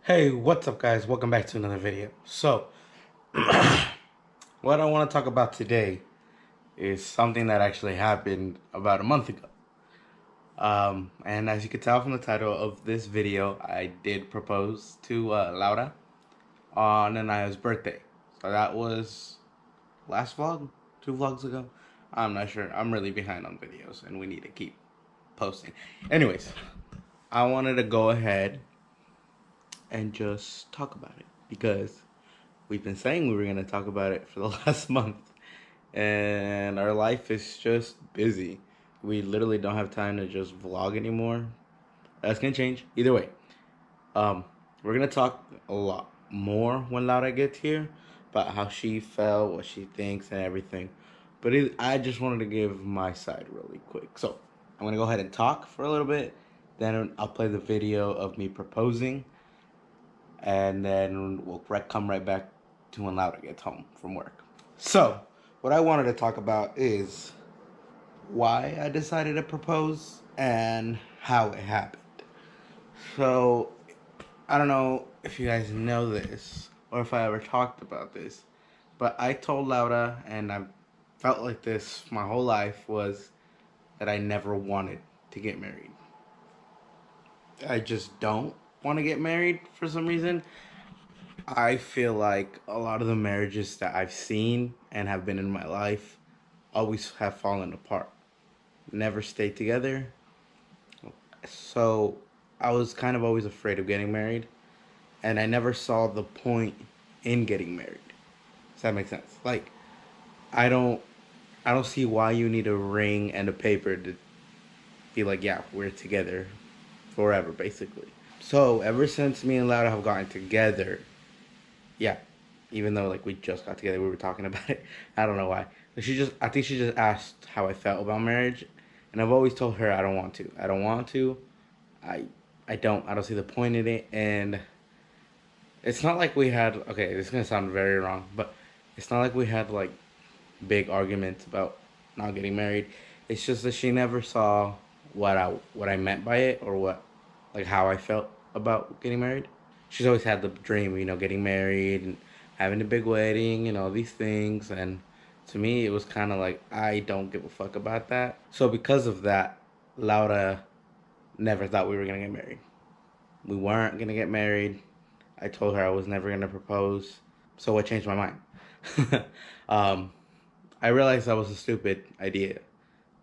Hey, what's up guys? Welcome back to another video. So, what I want to talk about today is something that actually happened about a month ago. And as you can tell from the title of this video, I did propose to Laura on Anaya's birthday. So that was last vlog, 2 vlogs ago. I'm not sure. I'm really behind on videos and we need to keep posting. Anyways, I wanted to go ahead and just talk about it because we've been saying we were going to talk about it for the last month, and our life is just busy. We literally don't have time to just vlog anymore. That's going to change either way. We're going to talk a lot more when Laura gets here about how she felt, what she thinks, and everything. But I just wanted to give my side really quick. So I'm going to go ahead and talk for a little bit. Then I'll play the video of me proposing, and then we'll come right back to when Laura gets home from work. So, what I wanted to talk about is why I decided to propose and how it happened. So, I don't know if you guys know this or if I ever talked about this, but I told Laura, and I felt like this my whole life, was that I never wanted to get married. I just don't want to get married for some reason. I feel like a lot of the marriages that I've seen and have been in my life always have fallen apart, never stayed together. So I was kind of always afraid of getting married, and I never saw the point in getting married. Does that make sense? Like, I don't, I don't see why you need a ring and a paper to be like, yeah, we're together forever, basically. So ever since me and Laura have gotten together, yeah, even though like we just got together, we were talking about it. I don't know why. But I think she just asked how I felt about marriage, and I've always told her I don't want to. I don't want to. I I don't. I don't see the point in it, and it's not like we had. Okay, this is gonna sound very wrong, but it's not like we had like big arguments about not getting married. It's just that she never saw what I meant by it, or what, like, how I felt about getting married. She's always had the dream, getting married and having a big wedding and all these things, and to me it was kind of like I don't give a fuck about that. So because of that, Laura never thought we were gonna get married. We weren't gonna get married. I told her I was never gonna propose. So what changed my mind? um, I realized that was a stupid idea.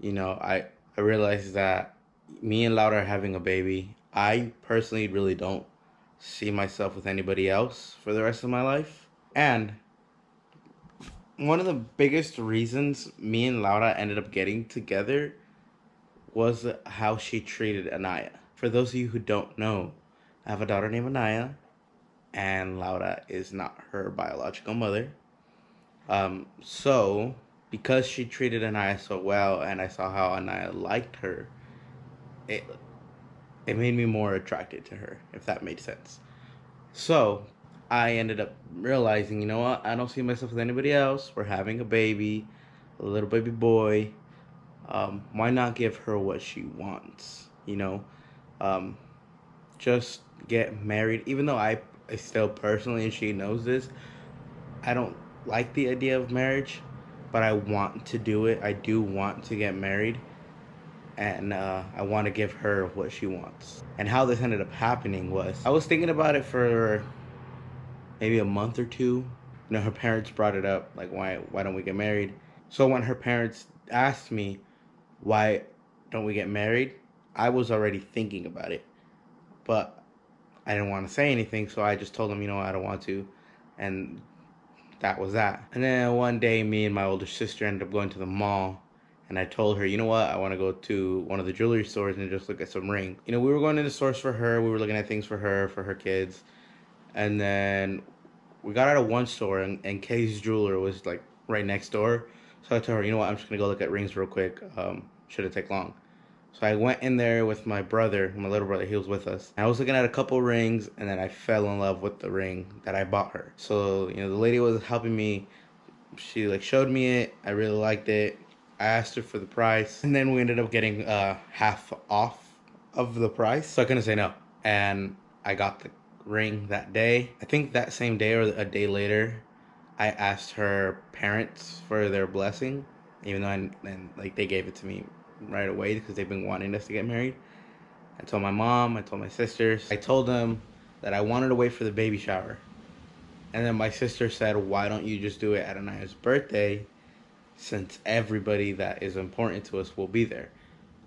I realized that me and Laura are having a baby. I personally really don't see myself with anybody else for the rest of my life. And one of the biggest reasons me and Laura ended up getting together was how she treated Anaya. For those of you who don't know, I have a daughter named Anaya, and Laura is not her biological mother. So because she treated Anaya so well, and I saw how Anaya liked her, it it made me more attracted to her, if that made sense. So I ended up realizing, you know what? I don't see myself with anybody else. We're having a baby, a little baby boy. Why not give her what she wants? Um, just get married. Even though I still personally, and she knows this, I don't like the idea of marriage, but I want to do it. I do want to get married, and I want to give her what she wants. And how this ended up happening was I was thinking about it for maybe a month or two. Her parents brought it up, like, why don't we get married? So when her parents asked me why don't we get married, I was already thinking about it, but I didn't want to say anything, so I just told them, I don't want to, and that was that. And then one day, me and my older sister ended up going to the mall, and I told her, you know what, I want to go to one of the jewelry stores and just look at some rings. We were going to the stores for her, we were looking at things for her kids, and then we got out of one store, and Kay's jeweler was like right next door. So I told her, you know what, I'm just gonna go look at rings real quick. Shouldn't take long. So I went in there with my brother, my little brother, he was with us. I was looking at a couple rings, and then I fell in love with the ring that I bought her. So, the lady was helping me. She like showed me it. I really liked it. I asked her for the price, and then we ended up getting half off of the price. So I couldn't say no. And I got ring that day. I think that same day or a day later, I asked her parents for their blessing, even though and like they gave it to me right away because they've been wanting us to get married. I told my mom, I told my sisters. I told them that I wanted to wait for the baby shower. And then my sister said, why don't you just do it at Anaya's birthday since everybody that is important to us will be there?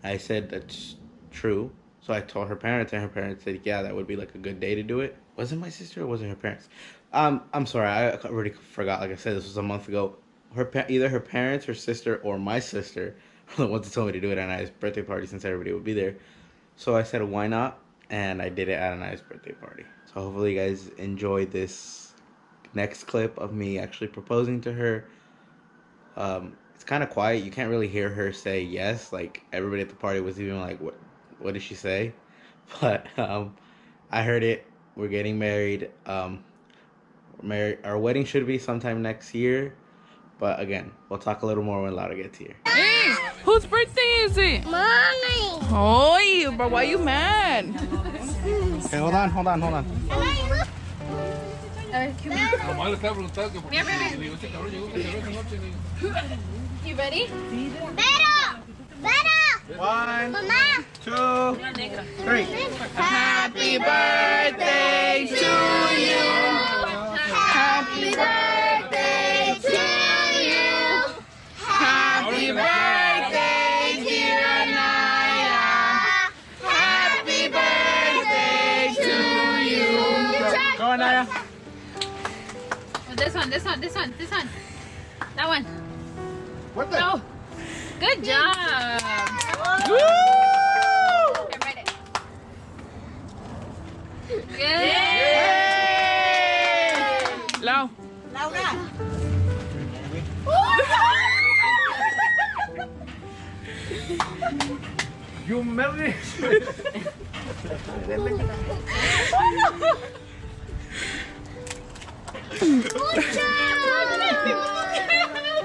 I said, that's true. So I told her parents, and her parents said, yeah, that would be like a good day to do it. Was it my sister or was it her parents? I'm sorry, I already forgot. Like I said, this was a month ago. Either her parents, her sister, or my sister were the ones that told me to do it at Anaya's birthday party since everybody would be there. So I said, why not? And I did it at Anaya's birthday party. So hopefully you guys enjoyed this next clip of me actually proposing to her. It's kind of quiet. You can't really hear her say yes. Like everybody at the party was even like, what did she say? But I heard it. We're getting married. Our wedding should be sometime next year. But again, we'll talk a little more when Laura gets here. Hey, whose birthday is it? Mommy. Oh, but why you mad? Okay, hold on. You ready? Better. 1, Mama. 2, 3. Happy birthday to you. Happy birthday to you. Happy birthday, dear Anaya. Happy birthday to you. Go, Anaya. This one. That one. What the? Oh, good job. Woo! Okay, write it. Good. Yay! Lau. You married.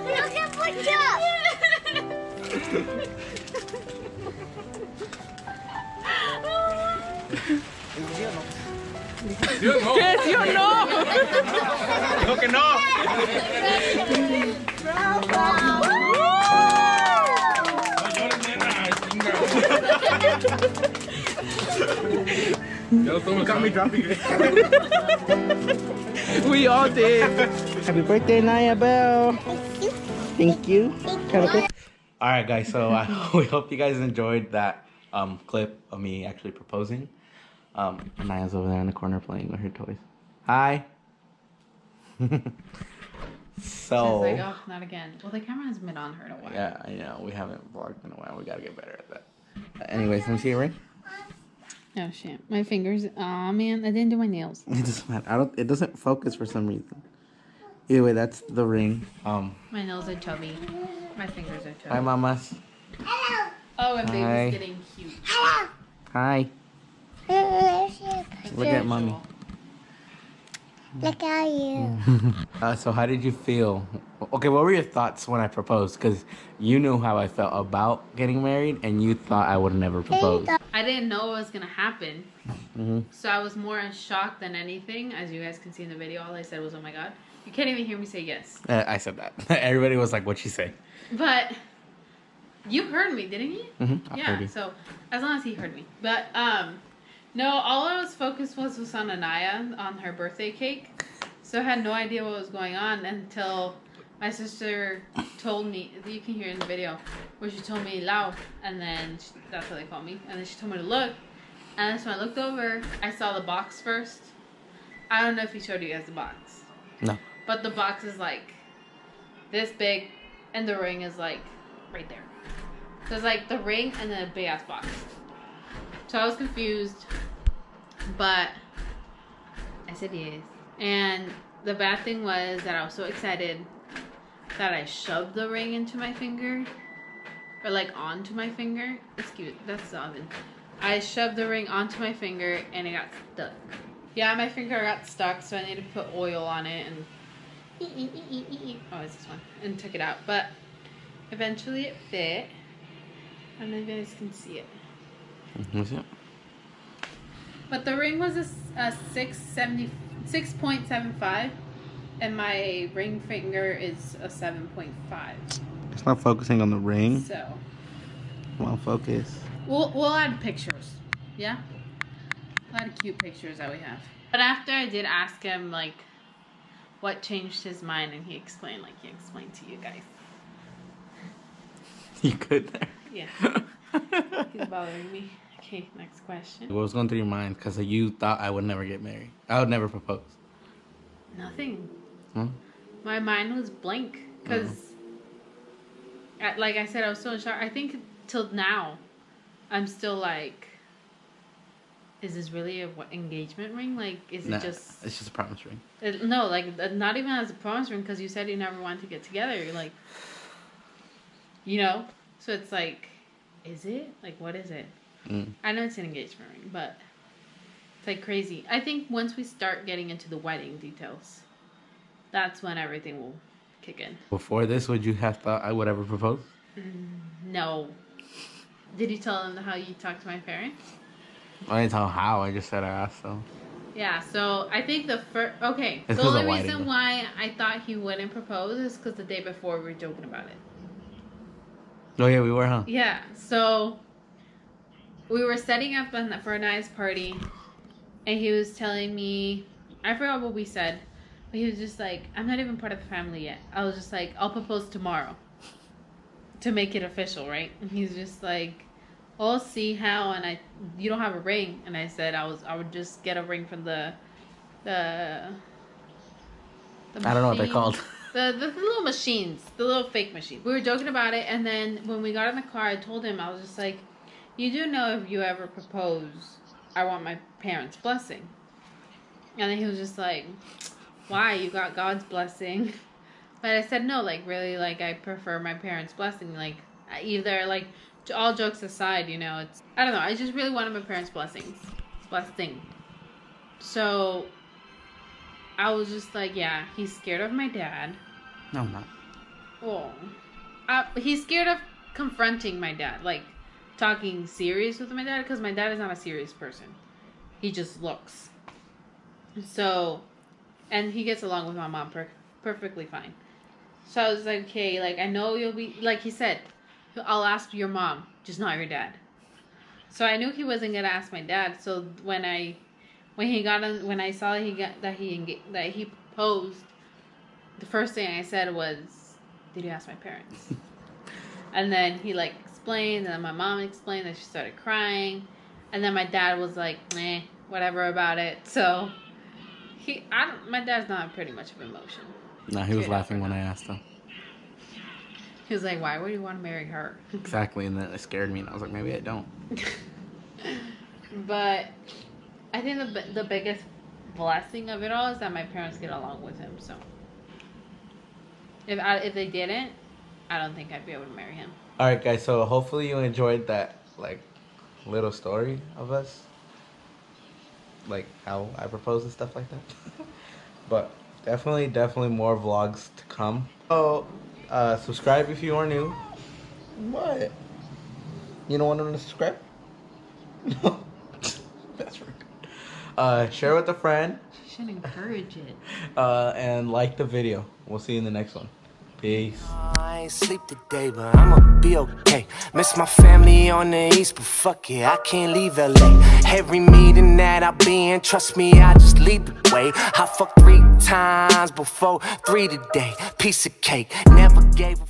Look at Butcher. Yes, you know. Dijo que no. You got me dropping it. We all did. Happy birthday, Naya Bell. Thank you. Alright guys, so we hope you guys enjoyed that clip of me actually proposing. Naya's over there in the corner playing with her toys. Hi. So She's like, oh, not again. Well, the camera has been on her in a while. yeah, I know we haven't vlogged in a while. We gotta get better at that. Anyways, let me see your ring. Oh shit, my fingers. Aw, man, I didn't do my nails. It doesn't matter. It doesn't focus for some reason. Either way, that's the ring. My nails are chubby. My fingers are chubby. Hi, mamas. Oh, and baby's Hi. getting cute. Hi. Look at mommy. Look at you. So how did you feel? Okay, what were your thoughts when I proposed? Because you knew how I felt about getting married, and you thought I would never propose. I didn't know what was gonna happen, Mm-hmm. so I was more in shock than anything. As you guys can see in the video, all I said was, "Oh my god!" You can't even hear me say yes. I said that. Everybody was like, "What'd she say?" But you heard me, didn't you? Mm-hmm. Yeah. So as long as he heard me, but no, all I was focused was on Anaya on her birthday cake. So I had no idea what was going on until my sister told me. You can hear in the video where she told me Lau, and then that's how they call me. And then she told me to look, and then so I looked over. I saw the box first. I don't know if he showed you guys the box. No. But the box is like this big, and the ring is like right there. So it's like the ring and then a big ass box. So I was confused, but I said yes. And the bad thing was that I was so excited that I shoved the ring into my finger, or like onto my finger. Excuse me, that's the oven. I shoved the ring onto my finger and it got stuck. Yeah, my finger got stuck, so I needed to put oil on it and oh, it's this one, and took it out. But eventually it fit. I don't know if you guys can see it. What's it? But the ring was a 6.75, and my ring finger is a 7.5. It's not focusing on the ring. So Come on, focus. we'll add pictures. Yeah, a lot of cute pictures that we have. But after I did ask him like what changed his mind, and he explained like he explained to you guys. You good there? Yeah. He's bothering me. Okay, next question. What was going through your mind? Because you thought I would never get married. I would never propose. Nothing. Huh? My mind was blank because, like I said, I was so in shock. I think till now, I'm still like, is this really a engagement ring? Like, is Nah, it just... It's just a promise ring. No, like, not even as a promise ring, because you said you never wanted to get together. You're like, you know? So it's like, is it? Like, what is it? I know it's an engagement ring, but it's like crazy. I think once we start getting into the wedding details, that's when everything will kick in. Before this, would you have thought I would ever propose? No. Did you tell them how you talked to my parents? I didn't tell how. I just said I asked them. Yeah, so I think the first... Okay, It's the 'cause only of Whitey, reason though. why I thought he wouldn't propose is because the day before we were joking about it. Oh yeah, we were, huh? Yeah, so we were setting up for a nice party, and he was telling me, I forgot what we said, but he was just like, I'm not even part of the family yet. I was just like, I'll propose tomorrow to make it official, right? And he's just like, I'll see how, and you don't have a ring. And I said I would just get a ring from the I don't know what they're machine. called. The little machines, the little fake machines. We were joking about it, and then when we got in the car, I told him, I was just like, you do know if you ever propose, I want my parents' blessing. And then he was just like, why? You got God's blessing. But I said, no, like, really, like, I prefer my parents' blessing. Like, either, like, all jokes aside, you know, it's, I don't know, I just really wanted my parents' blessing. So I was just like, yeah, he's scared of my dad. No, I'm not. Oh. He's scared of confronting my dad, like talking serious with my dad, because my dad is not a serious person. He just looks. So, and he gets along with my mom perfectly fine. So I was like, okay, like, I know you'll be, like he said, I'll ask your mom, just not your dad. So I knew he wasn't gonna ask my dad. So when I saw that he proposed, the first thing I said was, did you ask my parents? And then he like explained, and then my mom explained, that she started crying, and then my dad was like, whatever about it. So my dad's not pretty much of emotion. No, he was laughing when I asked him. He was like, why would you want to marry her? Exactly, and then it scared me, and I was like, maybe I don't. But I think the biggest blessing of it all is that my parents get along with him. So if they didn't, I don't think I'd be able to marry him. All right, guys. So hopefully you enjoyed that like little story of us, like how I propose and stuff like that. But definitely more vlogs to come. So subscribe if you are new. What? You don't want them to subscribe? No. That's right. Share with a friend. You should encourage it. And like the video. We'll see you in the next one. Peace. I ain't sleep today, but I'ma be okay. Miss my family on the east, but fuck it, I can't leave LA. Every meeting that I be in, trust me, I just lead the way. I fucked 3 times before 3 today. Piece of cake, never gave a